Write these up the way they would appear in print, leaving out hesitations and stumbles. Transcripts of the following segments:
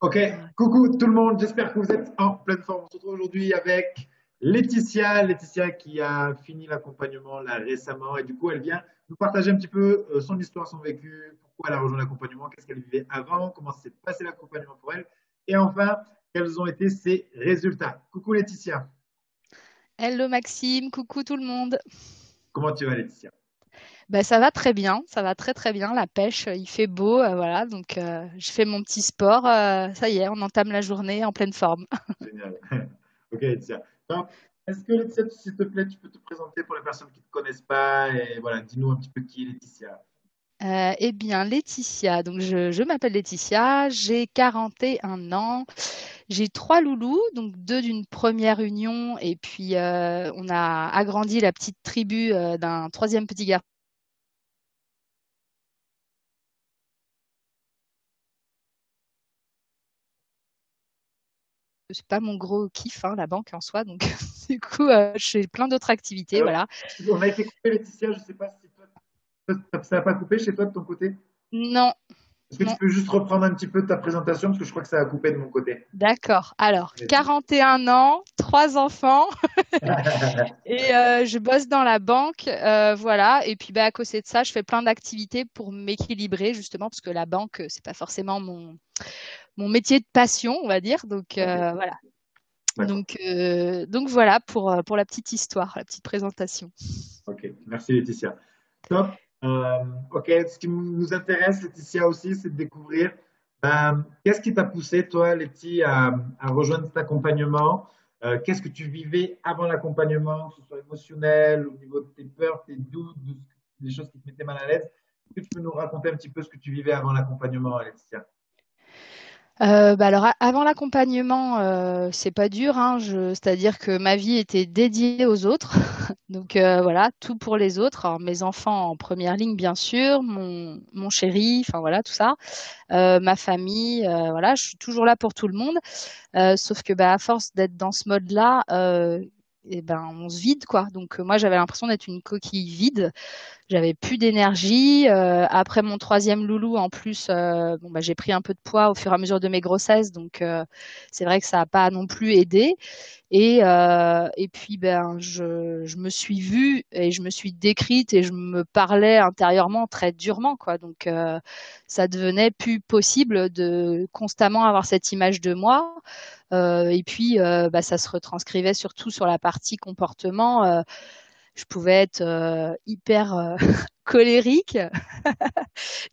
Ok, coucou tout le monde, j'espère que vous êtes en pleine forme. On se retrouve aujourd'hui avec Laetitia. Laetitia qui a fini l'accompagnement là récemment et du coup elle vient nous partager un petit peu son histoire, son vécu, pourquoi elle a rejoint l'accompagnement, qu'est-ce qu'elle vivait avant, comment s'est passé l'accompagnement pour elle et enfin quels ont été ses résultats. Coucou Laetitia, Hello Maxime, coucou tout le monde. comment tu vas Laetitia? Ben, ça va très bien, ça va très très bien. La pêche, il fait beau, voilà, donc je fais mon petit sport. Ça y est, on entame la journée en pleine forme. Génial. Ok Laetitia. Top. Est-ce que Laetitia, s'il te plaît, tu peux te présenter pour les personnes qui ne te connaissent pas et voilà, dis-nous un petit peu qui est Laetitia. Eh bien, Laetitia, donc je m'appelle Laetitia, j'ai 41 ans, j'ai trois loulous, donc deux d'une première union, et puis on a agrandi la petite tribu d'un troisième petit garçon. C'est pas mon gros kiff, hein, la banque en soi, donc du coup, je fais plein d'autres activités, Alors, voilà. on a été coupé, Laetitia, je ne sais pas si ça n'a pas coupé chez toi de ton côté. Non, Est-ce que tu non. peux juste reprendre un petit peu ta présentation parce que je crois que ça a coupé de mon côté. D'accord. Alors, Vas-y. 41 ans, trois enfants et je bosse dans la banque, voilà. Et puis, bah, à côté de ça, je fais plein d'activités pour m'équilibrer justement parce que la banque, c'est pas forcément mon métier de passion, on va dire. Donc, Ok, voilà. d'accord. Donc voilà pour la petite histoire, la petite présentation. Ok, merci Laetitia. Top. Ok, ce qui nous intéresse, Laetitia aussi, c'est de découvrir qu'est-ce qui t'a poussé, toi, Laetitia, à rejoindre cet accompagnement. Qu'est-ce que tu vivais avant l'accompagnement, que ce soit émotionnel, au niveau de tes peurs, tes doutes, des choses qui te mettaient mal à l'aise. Est-ce que tu peux nous raconter un petit peu ce que tu vivais avant l'accompagnement, Laetitia? Bah alors avant l'accompagnement, c'est pas dur, hein, c'est-à-dire que ma vie était dédiée aux autres. Donc voilà, tout pour les autres. Alors, mes enfants en première ligne, bien sûr, mon chéri, enfin voilà, tout ça. Ma famille, voilà, je suis toujours là pour tout le monde. Sauf que bah, à force d'être dans ce mode-là, et ben, on se vide, quoi. Donc moi, j'avais l'impression d'être une coquille vide. J'avais plus d'énergie. Après mon troisième loulou, en plus, bon, bah, j'ai pris un peu de poids au fur et à mesure de mes grossesses. Donc, c'est vrai que ça n'a pas non plus aidé. Et puis, ben, je me suis vue et je me suis décrite et je me parlais intérieurement très durement, quoi. Donc, ça devenait plus possible de constamment avoir cette image de moi. Et puis, bah, ça se retranscrivait surtout sur la partie comportement. Je pouvais être hyper colérique,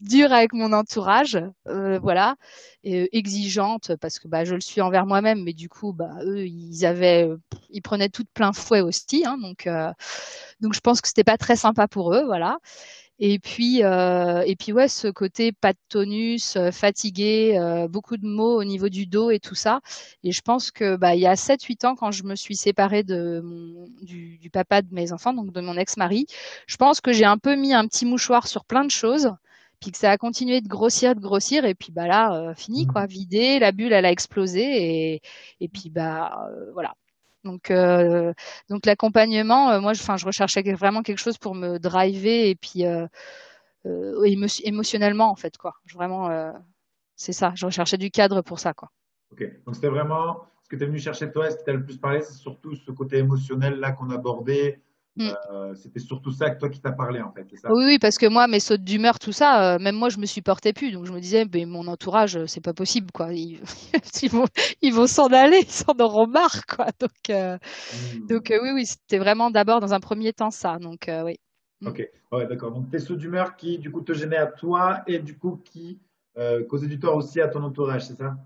dure avec mon entourage, voilà, et exigeante parce que bah, je le suis envers moi-même, mais du coup, bah, eux, ils prenaient tout de plein fouet aussi, hein, donc je pense que c'était pas très sympa pour eux, voilà. Et puis ouais, ce côté pas de tonus, fatigué, beaucoup de maux au niveau du dos et tout ça. Et je pense que bah, il y a 7 8 ans, quand je me suis séparée du papa de mes enfants, donc de mon ex-mari, je pense que j'ai un peu mis un petit mouchoir sur plein de choses, puis que ça a continué de grossir, et puis bah là, fini quoi, Mhm. vidé, la bulle elle a explosé, et puis bah voilà. Donc, euh, donc l'accompagnement, moi, enfin, je recherchais vraiment quelque chose pour me driver et puis émotionnellement en fait quoi. Vraiment, c'est ça. Je recherchais du cadre pour ça quoi. Ok, donc c'était vraiment ce que tu es venu chercher toi et ce qui t'a le plus parlé, c'est surtout ce côté émotionnel là qu'on abordait. Mm. C'était surtout ça que toi qui t'a parlé en fait, c'est ça? Oui, oui, parce que moi, mes sautes d'humeur, tout ça, même moi, je me supportais plus. Donc, je me disais, mais mon entourage, c'est pas possible, quoi. Ils vont, ils vont s'en aller, ils s'en auront marre, quoi. Donc, Hmm. oui, oui, c'était vraiment d'abord dans un premier temps ça. Donc, oui. Mm. Ok, ouais, d'accord. Donc tes sauts d'humeur qui du coup te gênaient à toi et du coup qui causaient du tort aussi à ton entourage, c'est ça?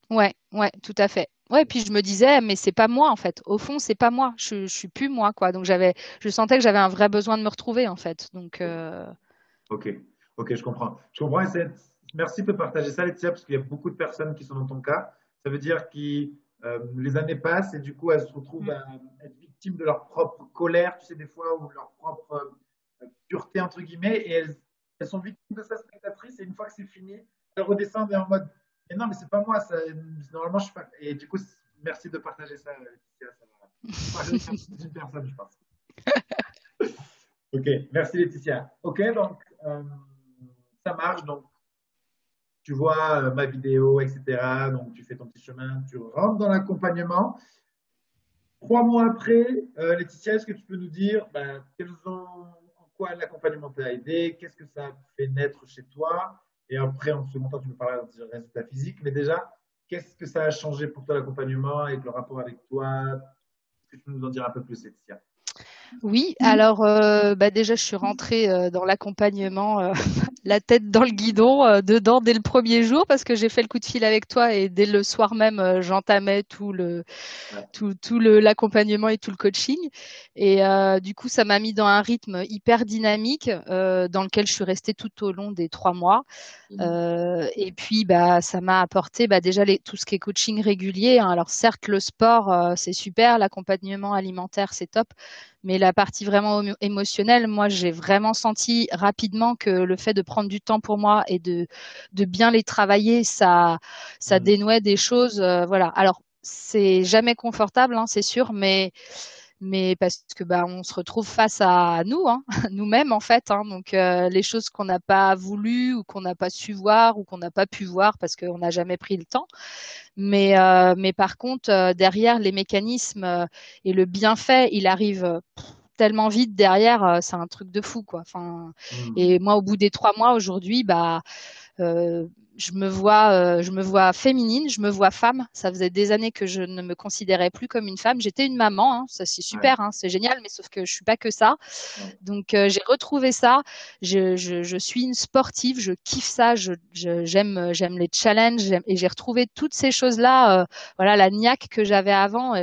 Ouais, ouais, tout à fait. Ouais, puis je me disais, mais c'est pas moi en fait. Au fond, c'est pas moi. Je suis plus moi, quoi. Donc je sentais que j'avais un vrai besoin de me retrouver en fait. Donc, Ok, ok, je comprends. Je comprends. Merci de partager ça, Laetitia, parce qu'il y a beaucoup de personnes qui sont dans ton cas. Ça veut dire que les années passent et du coup, elles se retrouvent mm, à être victimes de leur propre colère, tu sais, des fois, ou leur propre pureté, entre guillemets, et elles sont victimes de ça, spectatrices, et une fois que c'est fini, elles redescendent et en mode, mais non, mais c'est pas moi, ça, normalement, je suis pas. Et du coup, merci de partager ça, Laetitia. Ça va parler à une personne, je pense. Ok, merci Laetitia. Ok, donc ça marche. Donc tu vois ma vidéo, etc. Donc, tu fais ton petit chemin, tu rentres dans l'accompagnement. 3 mois après, Laetitia, est-ce que tu peux nous dire en quoi l'accompagnement t'a aidé? Qu'est-ce que ça a fait naître chez toi? Et après, en second temps, tu me parleras des résultats physiques. Mais déjà, qu'est-ce que ça a changé pour toi l'accompagnement et le rapport avec toi? Est-ce que tu peux nous en dire un peu plus, Laetitia? Oui, alors déjà je suis rentrée dans l'accompagnement la tête dans le guidon, dedans dès le premier jour parce que j'ai fait le coup de fil avec toi et dès le soir même j'entamais Ouais. l'accompagnement et tout le coaching. Et du coup ça m'a mis dans un rythme hyper dynamique dans lequel je suis restée tout au long des 3 mois. Et puis ça m'a apporté déjà tout ce qui est coaching régulier, hein. Alors certes le sport c'est super, l'accompagnement alimentaire c'est top, mais la partie vraiment émotionnelle, moi j'ai vraiment senti rapidement que le fait de prendre du temps pour moi et de bien les travailler, ça Mhm. dénouait des choses, voilà. Alors c'est jamais confortable, hein, c'est sûr, mais parce que on se retrouve face à nous, hein, nous-mêmes en fait, hein. Donc les choses qu'on n'a pas voulu ou qu'on n'a pas su voir ou qu'on n'a pas pu voir parce qu'on n'a jamais pris le temps. Mais par contre derrière les mécanismes et le bienfait, il arrive tellement vite derrière, c'est un truc de fou quoi. Enfin, Mhm. et moi au bout des 3 mois aujourd'hui, euh, je me vois féminine, je me vois femme. Ça faisait des années que je ne me considérais plus comme une femme. J'étais une maman, hein, ça c'est Ouais. super, hein, c'est génial, mais sauf que je suis pas que ça. Ouais. Donc j'ai retrouvé ça. Je suis une sportive, je kiffe ça. J'aime les challenges et j'ai retrouvé toutes ces choses-là. Voilà, la niaque que j'avais avant,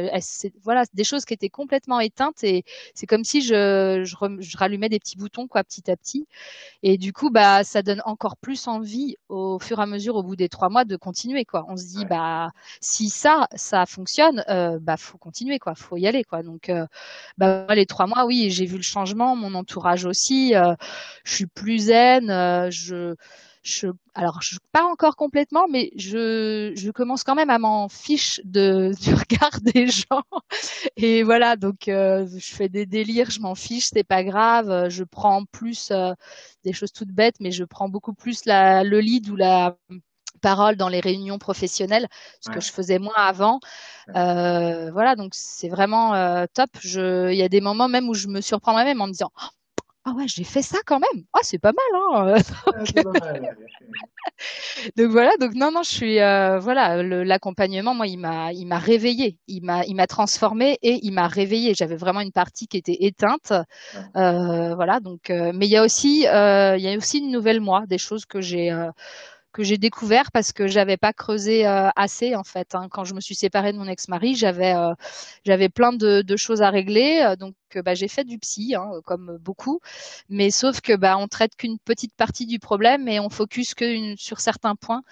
voilà, des choses qui étaient complètement éteintes et c'est comme si je rallumais des petits boutons quoi, petit à petit. Et du coup, ça donne encore plus envie au fur et à mesure, au bout des 3 mois, de continuer, quoi. On se dit, Ouais. si ça fonctionne, faut continuer, quoi. Faut y aller, quoi. Donc, moi, les 3 mois, oui, j'ai vu le changement, mon entourage aussi. Je suis plus zen. Alors, pas encore complètement, mais je commence quand même à m'en fiche du regard des gens. Et voilà, donc je fais des délires, je m'en fiche, c'est pas grave. Je prends plus des choses toutes bêtes, mais je prends beaucoup plus le lead ou la parole dans les réunions professionnelles, ce que Ouais. je faisais moins avant. Ouais. Voilà, donc c'est vraiment top. Il y a des moments même où je me surprends moi-même en me disant, ah ouais, j'ai fait ça quand même. Ah, c'est pas mal, hein. Ah, c'est pas mal. Ouais. Donc voilà, donc non, non, je suis voilà, l'accompagnement, moi, il m'a réveillée, il m'a transformée et il m'a réveillée. J'avais vraiment une partie qui était éteinte, Ouais. voilà. Donc, mais il y a aussi une nouvelle moi, des choses que j'ai découvert parce que j'avais pas creusé assez en fait, hein. Quand je me suis séparée de mon ex-mari, j'avais plein de choses à régler, donc j'ai fait du psy, hein, comme beaucoup, mais sauf que on traite qu'une petite partie du problème et on focus sur certains points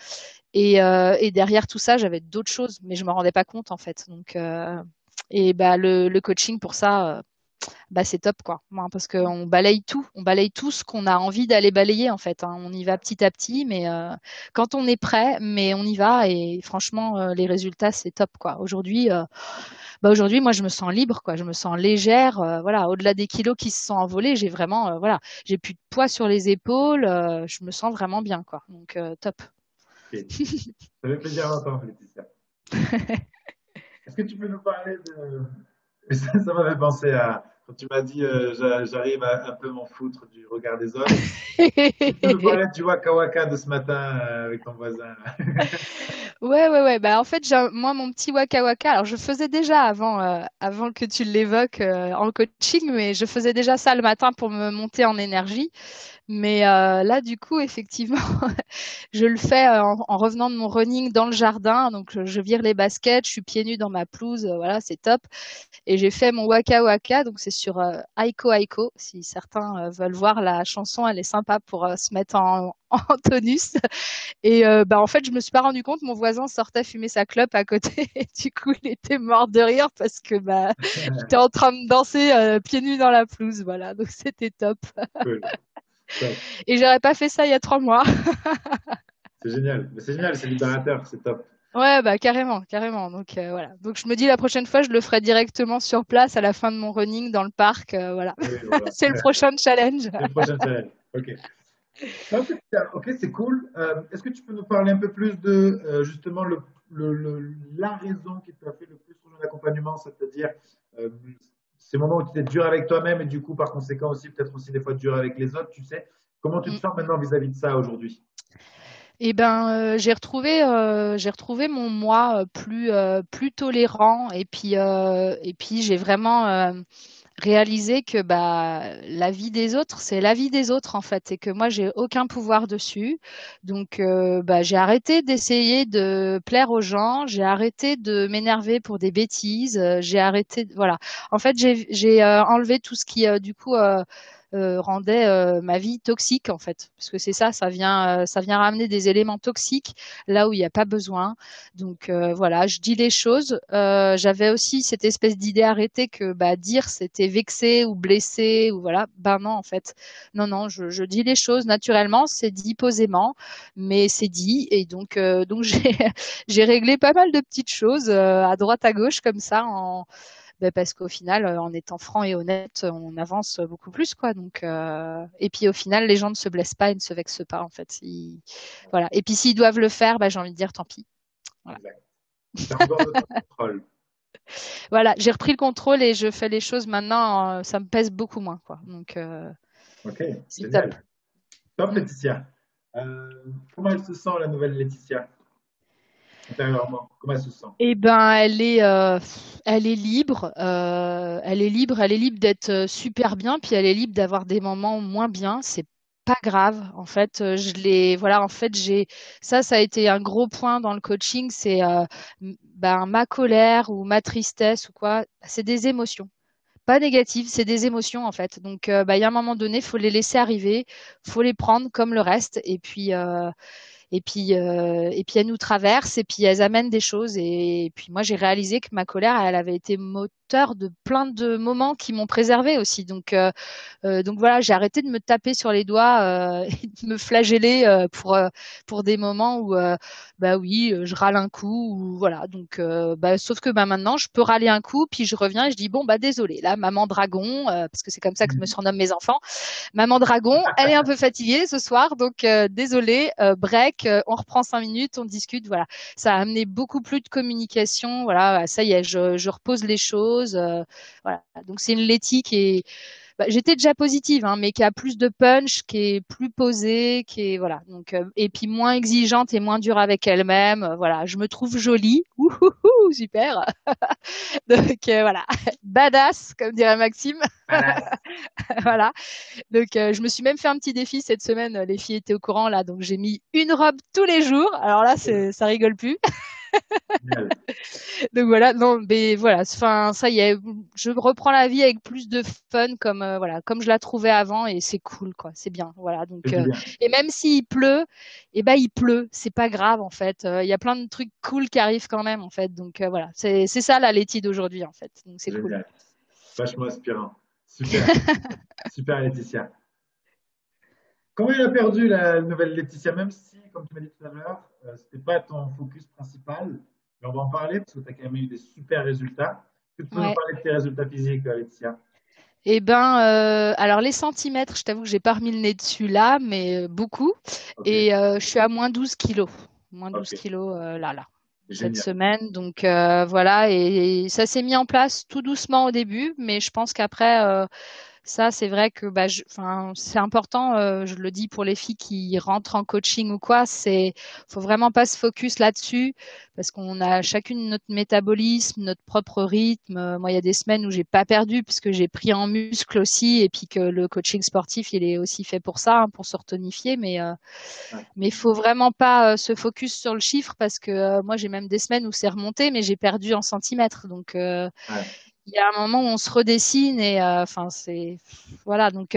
et derrière tout ça, j'avais d'autres choses, mais je me rendais pas compte en fait. Donc et le coaching pour ça. C'est top quoi. Moi, parce on balaye tout ce qu'on a envie d'aller balayer en fait, hein. On y va petit à petit, mais quand on est prêt, mais on y va et franchement les résultats c'est top quoi. Aujourd'hui, moi je me sens libre quoi, je me sens légère, voilà, au-delà des kilos qui se sont envolés, j'ai vraiment voilà, j'ai plus de poids sur les épaules, je me sens vraiment bien quoi. Donc top. Ok. Ça fait plaisir d'entendre, Laetitia. Est-ce que tu peux nous parler de... Ça m'avait pensé à quand tu m'as dit j'arrive à un peu m'en foutre du regard des autres. Tu peux nous parler du Waka Waka de ce matin avec ton voisin. Ouais, ouais, ouais. En fait, moi, mon petit waka waka, alors je faisais déjà avant que tu l'évoques en coaching, mais je faisais déjà ça le matin pour me monter en énergie. Mais là, du coup, effectivement, je le fais en revenant de mon running dans le jardin. Donc, je vire les baskets, je suis pieds nus dans ma pelouse, voilà, c'est top. Et j'ai fait mon Waka Waka, donc c'est sur Aiko Aiko. Si certains veulent voir la chanson, elle est sympa pour se mettre en tonus. Et en fait, je me suis pas rendu compte, mon voisin sortait fumer sa clope à côté. Et du coup, il était mort de rire parce que j'étais en train de danser pieds nus dans la pelouse, voilà. Donc c'était top. Cool. Top. Et j'aurais pas fait ça il y a 3 mois. C'est génial. Mais c'est génial, c'est libérateur, c'est top. Ouais, carrément, carrément. Donc voilà. Donc je me dis la prochaine fois, je le ferai directement sur place à la fin de mon running dans le parc, voilà. Oui, voilà. C'est le prochain challenge. C'est le prochain challenge. Ok. Non, ok, c'est cool. Est-ce que tu peux nous parler un peu plus de justement la raison qui t'a fait le plus rejoindre l'accompagnement, c'est-à-dire euh, ces moments où tu étais dur avec toi-même et du coup, par conséquent aussi, peut-être aussi des fois dur avec les autres, tu sais. Comment tu te sens maintenant vis-à-vis de ça aujourd'hui? Et ben, j'ai retrouvé mon moi plus tolérant et puis j'ai vraiment réalisé que bah la vie des autres, c'est la vie des autres en fait, et que moi j'ai aucun pouvoir dessus. Donc bah j'ai arrêté d'essayer de plaire aux gens, j'ai arrêté de m'énerver pour des bêtises, j'ai arrêté, voilà. En fait, j'ai enlevé tout ce qui du coup rendait ma vie toxique en fait, parce que c'est ça, ça vient ramener des éléments toxiques là où il n'y a pas besoin. Donc voilà, je dis les choses. J'avais aussi cette espèce d'idée arrêtée que bah, dire c'était vexer ou blesser ou voilà. Ben non en fait, non, je dis les choses naturellement, c'est dit posément, mais c'est dit et donc j'ai réglé pas mal de petites choses à droite à gauche comme ça en ben parce qu'au final, en étant franc et honnête, on avance beaucoup plus, quoi. Donc, et puis au final, les gens ne se blessent pas et ne se vexent pas, en fait. Voilà. Et puis s'ils doivent le faire, ben, j'ai envie de dire tant pis. Voilà. Exact. Tu as encore de ton contrôle. Voilà, j'ai repris le contrôle et je fais les choses maintenant. Ça me pèse beaucoup moins, quoi. Donc, Ok, c'est top. génial. Top, Mm. Laetitia. Comment elle se sent, la nouvelle Laetitia, intérieurement? Comment elle se sent? Eh ben, elle est libre. Elle est libre d'être super bien, puis elle est libre d'avoir des moments moins bien. C'est pas grave. En fait, voilà. En fait, ça a été un gros point dans le coaching. C'est ben, ma colère ou ma tristesse ou quoi. C'est des émotions, pas négatives. C'est des émotions en fait. Donc, ben, il y a un moment donné, faut les laisser arriver, faut les prendre comme le reste, et puis elles nous traversent et puis elles amènent des choses. Et puis moi, j'ai réalisé que ma colère, elle avait été moteur de plein de moments qui m'ont préservée aussi. Donc voilà, j'ai arrêté de me taper sur les doigts et de me flageller pour des moments où, bah oui, je râle un coup. Ou, voilà. Donc, bah, sauf que bah, maintenant, je peux râler un coup, puis je reviens et je dis, bon, bah désolé, là, maman dragon, parce que c'est comme ça que me surnomment mes enfants. Maman Dragon, elle est un peu fatiguée ce soir, donc désolée, break, on reprend 5 minutes, on discute, voilà. Ça a amené beaucoup plus de communication, voilà, ça y est, je repose les choses, voilà. Donc c'est une Letty qui est, bah, j'étais déjà positive, hein, mais qui a plus de punch, qui est plus posée, qui est voilà. Donc et puis moins exigeante et moins dure avec elle-même. Voilà, je me trouve jolie, ouhouhou, super. Donc voilà, badass comme dirait Maxime. Badass. Voilà. Donc, je me suis même fait un petit défi cette semaine. Les filles étaient au courant là, donc j'ai mis une robe tous les jours. Alors là, ça rigole plus. Génial. Donc voilà, non, mais voilà. Enfin, ça y est, je reprends la vie avec plus de fun, comme voilà, comme je la trouvais avant, et c'est cool, quoi. C'est bien, voilà. C'est Donc, du bien. et même s'il pleut, eh ben il pleut. C'est pas grave en fait. Il y a plein de trucs cool qui arrivent quand même en fait. Donc voilà, c'est ça la Letty d'aujourd'hui en fait. Donc c'est cool. Génial. Vachement inspirant. Super. Super, Laetitia. Comment elle a perdu la nouvelle Laetitia, même si, comme tu m'as dit tout à l'heure, c'était pas ton focus principal, mais on va en parler parce que tu as quand même eu des super résultats. Est-ce que tu peux nous Ouais. parler de tes résultats physiques, Laetitia? Eh ben, alors les centimètres, je t'avoue que j'ai pas remis le nez dessus là, mais beaucoup. Ok, Et je suis à moins 12 kilos. Moins ok, 12 kilos là, cette génial. semaine. Donc voilà, et ça s'est mis en place tout doucement au début, mais je pense qu'après, ça, c'est vrai que bah, enfin, c'est important, je le dis pour les filles qui rentrent en coaching ou quoi, faut vraiment pas se focus là-dessus parce qu'on a chacune notre métabolisme, notre propre rythme. Moi, il y a des semaines où j'ai pas perdu parce que j'ai pris en muscle aussi et puis que le coaching sportif, il est aussi fait pour ça, hein, pour se retonifier. Ouais, Mais il faut vraiment pas se focus sur le chiffre parce que moi, j'ai même des semaines où c'est remonté, mais j'ai perdu en centimètres. Donc, ouais, il y a un moment où on se redessine et enfin c'est voilà donc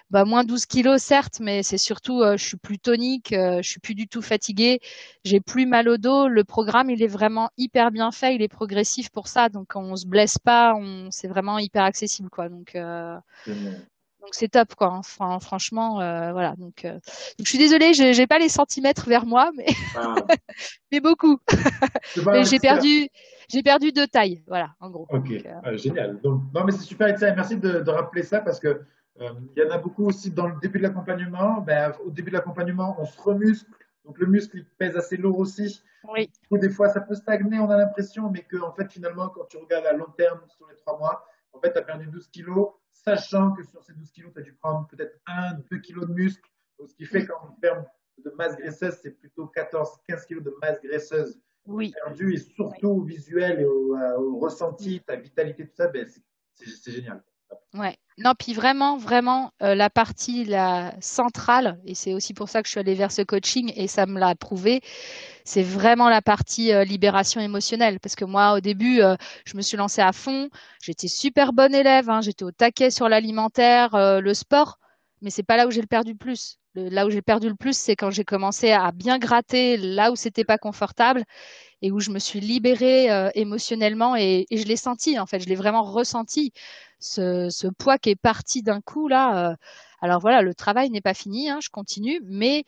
bah moins 12 kilos certes mais c'est surtout je suis plus tonique, je suis plus du tout fatiguée, j'ai plus mal au dos, le programme il est vraiment hyper bien fait, il est progressif pour ça donc on se blesse pas, on c'est vraiment hyper accessible quoi génial. donc c'est top quoi, hein. Enfin, franchement voilà donc je suis désolée, j'ai pas les centimètres vers moi mais Ah, mais beaucoup c'est pas mais grave, Laetitia. j'ai perdu de taille voilà en gros Ok, donc génial. Donc, non, mais c'est super, Laetitia. Merci de rappeler ça parce que Il y en a beaucoup aussi dans le début de l'accompagnement. Ben, au début de l'accompagnement, on se remuscle. Donc le muscle, il pèse assez lourd aussi. Oui, Ou des fois, ça peut stagner, on a l'impression, mais que, en fait, finalement, quand tu regardes à long terme sur les 3 mois, en fait, tu as perdu 12 kilos, sachant que sur ces 12 kilos, tu as dû prendre peut-être 1, 2 kilos de muscle. Donc, ce qui fait mm, qu'en termes de masse graisseuse, c'est plutôt 14, 15 kilos de masse graisseuse oui, perdue et oui. surtout au visuel et au Mm. ressenti, ta vitalité, tout ça, ben, c'est génial. Ouais. Non, puis vraiment, vraiment, la partie la centrale, et c'est aussi pour ça que je suis allée vers ce coaching et ça me l'a prouvé, c'est vraiment la partie libération émotionnelle. Parce que moi, au début, je me suis lancée à fond. J'étais super bonne élève, hein, j'étais au taquet sur l'alimentaire, le sport, mais c'est pas là où j'ai le perdu le plus. Là où j'ai perdu le plus, c'est quand j'ai commencé à bien gratter là où c'était pas confortable et où je me suis libérée émotionnellement et je l'ai senti en fait, je l'ai vraiment ressenti ce poids qui est parti d'un coup là. Alors voilà, le travail n'est pas fini, hein, je continue, mais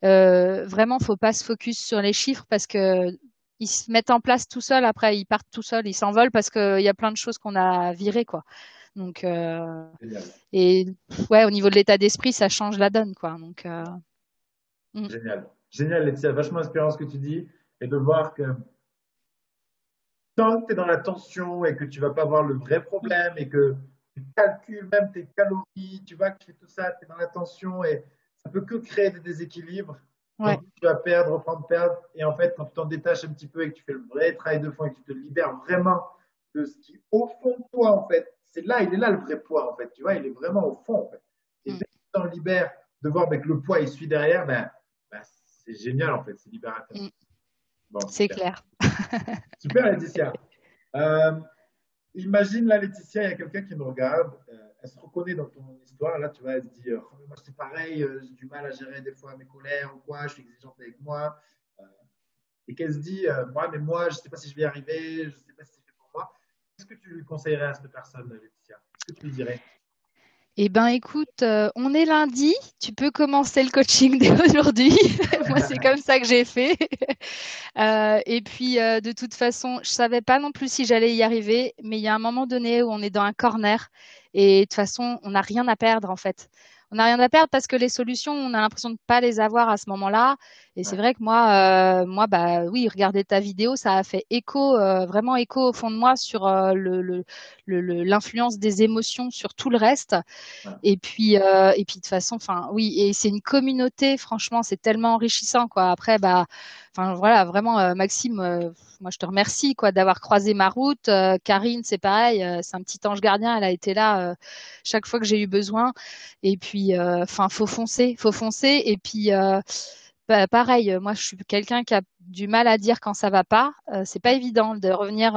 vraiment, faut pas se focus sur les chiffres parce que ils se mettent en place tout seuls. Après, ils partent tout seuls, ils s'envolent parce qu'il y a plein de choses qu'on a virées, quoi. Donc, Génial. et ouais, au niveau de l'état d'esprit, ça change la donne, quoi. Donc, mm, Génial. Génial, Laetitia. Vachement inspirant ce que tu dis et de voir que tant que tu es dans la tension et que tu vas pas voir le vrai mm, problème et que tu calcules même tes calories, tu vois que tu fais tout ça, tu es dans la tension et ça peut que créer des déséquilibres. Donc, ouais, tu vas perdre, reprendre, perdre. Et en fait, quand tu t'en détaches un petit peu et que tu fais le vrai travail de fond et que tu te libères vraiment de ce qui, au fond de toi, en fait, c'est là, il est là le vrai poids, en fait. Tu vois, il est vraiment au fond, en fait. Et dès mm, que tu t'en libères de voir ben, que le poids, il suit derrière, ben, c'est génial, en fait. C'est libérateur. mm, Bon, c'est super. clair. Super, Laetitia. Euh, Imagine là, Laetitia, il y a quelqu'un qui nous regarde, elle se reconnaît dans ton histoire, là, tu vois, elle se dit, oh, moi c'est pareil, j'ai du mal à gérer des fois mes colères ou quoi, je suis exigeante avec moi, euh, et qu'elle se dit, moi, je ne sais pas si je vais y arriver, je ne sais pas si c'est fait pour moi. Qu'est-ce que tu lui conseillerais à cette personne, Laetitia? Qu'est-ce que tu lui dirais? Eh ben, écoute, on est lundi, tu peux commencer le coaching dès aujourd'hui. Moi, c'est comme ça que j'ai fait. Et puis, de toute façon, je savais pas non plus si j'allais y arriver, mais il y a un moment donné où on est dans un corner et de toute façon, on n'a rien à perdre en fait. On n'a rien à perdre parce que les solutions, on a l'impression de ne pas les avoir à ce moment-là. Et c'est Ouais, vrai que moi, bah oui, regarder ta vidéo, ça a fait écho, vraiment écho au fond de moi sur l'influence des émotions sur tout le reste. ouais, Et puis de toute façon, enfin oui, et c'est une communauté. Franchement, c'est tellement enrichissant, quoi. Après, bah, enfin voilà, vraiment, Maxime, moi je te remercie, quoi, d'avoir croisé ma route. Karine, c'est pareil, c'est un petit ange gardien. Elle a été là chaque fois que j'ai eu besoin. Et puis, enfin, faut foncer. Et puis, bah, pareil, moi je suis quelqu'un qui a du mal à dire quand ça va pas. C'est pas ouais, évident de revenir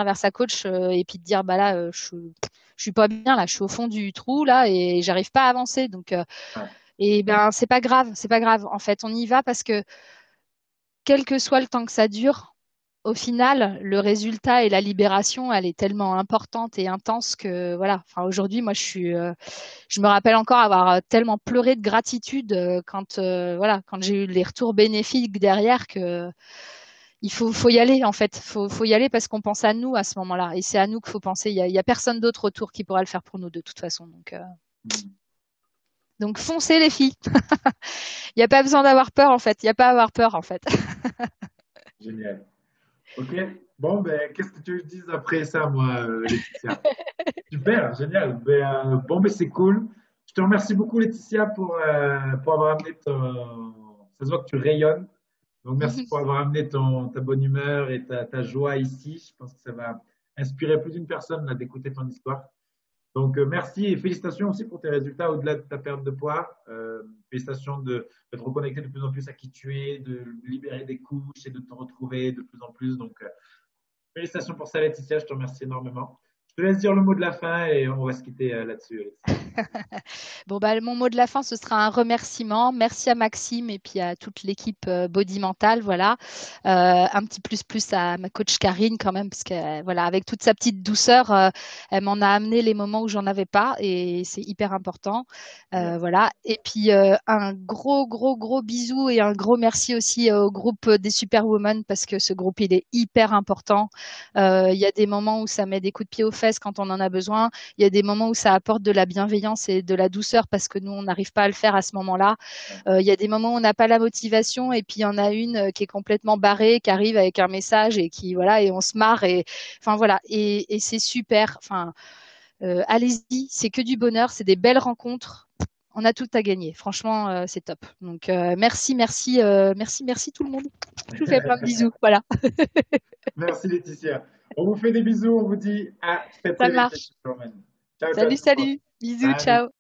vers sa coach et puis de dire bah là, je suis pas bien là, je suis au fond du trou là et j'arrive pas à avancer. Donc, ouais. et ben c'est pas grave. En fait, on y va parce que quel que soit le temps que ça dure, au final, le résultat et la libération, elle est tellement importante et intense que voilà. Enfin, aujourd'hui, moi, je me rappelle encore avoir tellement pleuré de gratitude quand, voilà, quand j'ai eu les retours bénéfiques derrière que faut y aller en fait. Faut y aller parce qu'on pense à nous à ce moment-là et c'est à nous qu'il faut penser. Il y a personne d'autre autour qui pourra le faire pour nous de toute façon. Hmm, Donc foncez les filles. Il n'y a pas besoin d'avoir peur en fait. Il n'y a pas à avoir peur en fait. génial. Ok, bon, ben, qu'est-ce que tu veux que je dise après ça, moi, Laetitia? Super, génial. Bon, ben, c'est cool. Je te remercie beaucoup, Laetitia, pour avoir amené ton. Ça se voit que tu rayonnes. Donc, merci pour avoir amené ta bonne humeur et ta joie ici. Je pense que ça va inspirer plus d'une personne là, d'écouter ton histoire. Donc, merci et félicitations aussi pour tes résultats au-delà de ta perte de poids. Félicitations de te reconnecter de plus en plus à qui tu es, de libérer des couches et de te retrouver de plus en plus. Donc, félicitations pour ça, Laetitia. Je te remercie énormément. Je te laisse dire le mot de la fin et on va se quitter là-dessus, Laetitia. Bon, bah, mon mot de la fin, ce sera un remerciement. Merci à Maxime et puis à toute l'équipe Body Mental. Voilà. Un petit plus à ma coach Karine quand même, parce que voilà, avec toute sa petite douceur, elle m'en a amené les moments où j'en avais pas et c'est hyper important. Génial. Voilà. Et puis un gros bisou et un gros merci aussi au groupe des Superwomen parce que ce groupe, il est hyper important. Il y a des moments où ça met des coups de pied aux fesses fesses quand on en a besoin. Il y a des moments où ça apporte de la bienveillance et de la douceur parce que nous, on n'arrive pas à le faire à ce moment-là. Il y a des moments où on n'a pas la motivation et puis il y en a une qui est complètement barrée, qui arrive avec un message et qui, voilà, et on se marre et, enfin, voilà. Et c'est super. Enfin, allez-y, c'est que du bonheur, c'est des belles rencontres. On a tout à gagner. Franchement, c'est top. Donc, merci, merci, merci, merci tout le monde. Je vous fais plein de bisous. Voilà, Merci Laetitia. On vous fait des bisous, on vous dit à très ça très vite. marche. Ciao, ciao Salut, tout le monde. salut. Bisous, Salut. ciao.